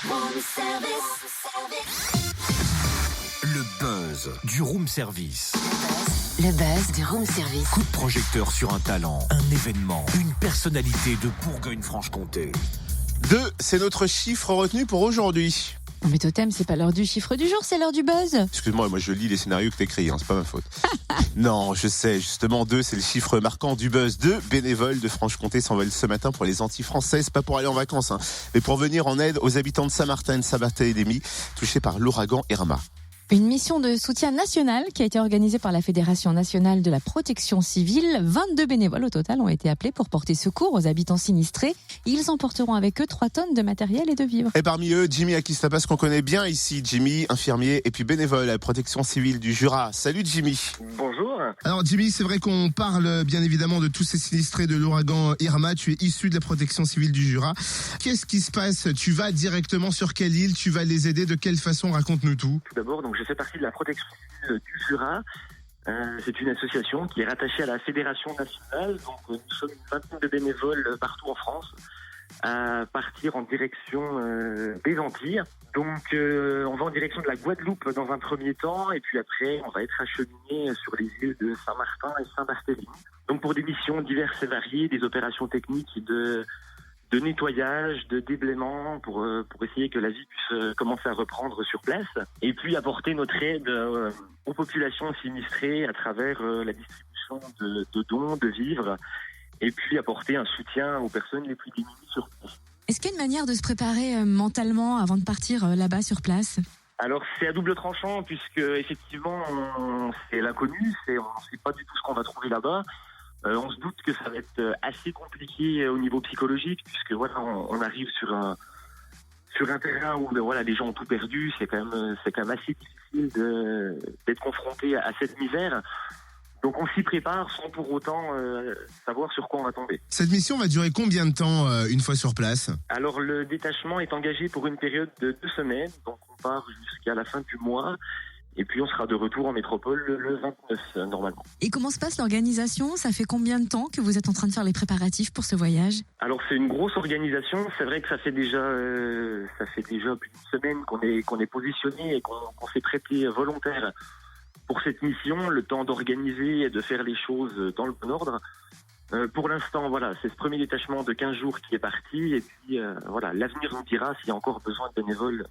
Room service. Le buzz du room service. Le buzz du room service. Coup de projecteur sur un talent, un événement, une personnalité de Bourgogne-Franche-Comté. 2, c'est notre chiffre retenu pour aujourd'hui. Non mais Totem, c'est pas l'heure du chiffre du jour, c'est l'heure du buzz. Excuse-moi, moi je lis les scénarios que t'écris, c'est pas ma faute. Non, je sais, justement 2, c'est le chiffre marquant du buzz. 2 bénévoles de Franche-Comté s'envolent ce matin pour les Antilles françaises, pas pour aller en vacances, mais pour venir en aide aux habitants de Saint-Martin et de Saint-Barthélemy, touchés par l'ouragan Irma. Une mission de soutien national qui a été organisée par la Fédération nationale de la protection civile. 22 bénévoles au total ont été appelés pour porter secours aux habitants sinistrés. Ils emporteront avec eux 3 tonnes de matériel et de vivres. Et parmi eux, Jimmy Akistapas, qu'on connaît bien ici. Jimmy, infirmier et puis bénévole à la protection civile du Jura. Salut Jimmy. Bonjour. Alors Jimmy, c'est vrai qu'on parle bien évidemment de tous ces sinistrés de l'ouragan Irma. Tu es issu de la protection civile du Jura. Qu'est-ce qui se passe? Tu vas directement sur quelle île? Tu vas les aider de quelle façon? Raconte-nous tout. Tout d'abord, donc je fais partie de la protection civile du Jura. C'est une association qui est rattachée à la Fédération nationale. Donc nous sommes une vingtaine de bénévoles partout en France à partir en direction des Antilles. Donc on va en direction de la Guadeloupe dans un premier temps et puis après on va être acheminé sur les îles de Saint-Martin et Saint-Barthélemy. Donc pour des missions diverses et variées, des opérations techniques de nettoyage, de déblaiement pour essayer que la vie puisse commencer à reprendre sur place et puis apporter notre aide aux populations sinistrées à travers la distribution de dons, de vivres et puis apporter un soutien aux personnes les plus démunies sur place. Est-ce qu'il y a une manière de se préparer mentalement avant de partir là-bas sur place? Alors c'est à double tranchant puisque effectivement c'est l'inconnu, on ne sait pas du tout ce qu'on va trouver là-bas. On se doute que ça va être assez compliqué au niveau psychologique puisque voilà on arrive sur un terrain où voilà les gens ont tout perdu, c'est quand même assez difficile d'être confronté à cette misère. Donc on s'y prépare sans pour autant savoir sur quoi on va tomber. Cette mission va durer combien de temps une fois sur place? Alors le détachement est engagé pour une période de 2 semaines, donc on part jusqu'à la fin du mois. Et puis on sera de retour en métropole le 29 normalement. Et comment se passe l'organisation? Ça fait combien de temps que vous êtes en train de faire les préparatifs pour ce voyage? Alors c'est une grosse organisation. C'est vrai que ça fait déjà plus d'une semaine qu'on est positionné et qu'on s'est prêté volontaire pour cette mission. Le temps d'organiser et de faire les choses dans le bon ordre. Pour l'instant, voilà, c'est ce premier détachement de 15 jours qui est parti. Et puis voilà, l'avenir nous dira s'il y a encore besoin de bénévoles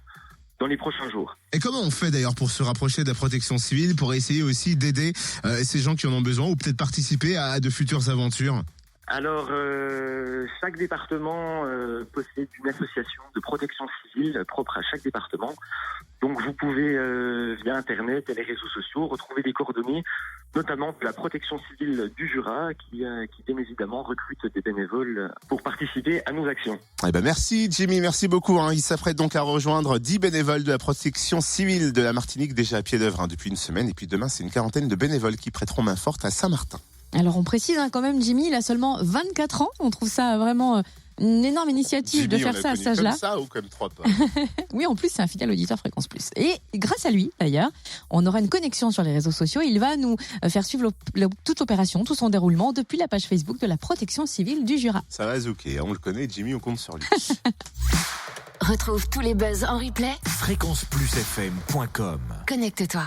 dans les prochains jours. Et comment on fait d'ailleurs pour se rapprocher de la protection civile, pour essayer aussi d'aider ces gens qui en ont besoin ou peut-être participer à de futures aventures? Alors, chaque département possède une association de protection civile propre à chaque département. Donc vous pouvez, via Internet et les réseaux sociaux, retrouver des coordonnées, notamment de la protection civile du Jura, qui bien évidemment recrute des bénévoles pour participer à nos actions. Eh ben merci Jimmy, merci beaucoup. Il s'apprête donc à rejoindre 10 bénévoles de la protection civile de la Martinique, déjà à pied d'œuvre depuis une semaine. Et puis demain, c'est une quarantaine de bénévoles qui prêteront main forte à Saint-Martin. Alors on précise quand même, Jimmy, il a seulement 24 ans. On trouve ça vraiment une énorme initiative Jimmy, de faire ça à cet âge-là. Comme ça ou comme 3 pas? Oui, en plus, c'est un fidèle auditeur Fréquence Plus. Et grâce à lui, d'ailleurs, on aura une connexion sur les réseaux sociaux. Il va nous faire suivre toute l'opération, tout son déroulement depuis la page Facebook de la protection civile du Jura. Ça va zouker, on le connaît, Jimmy, on compte sur lui. Retrouve tous les buzz en replay. fréquenceplusfm.com. Connecte-toi.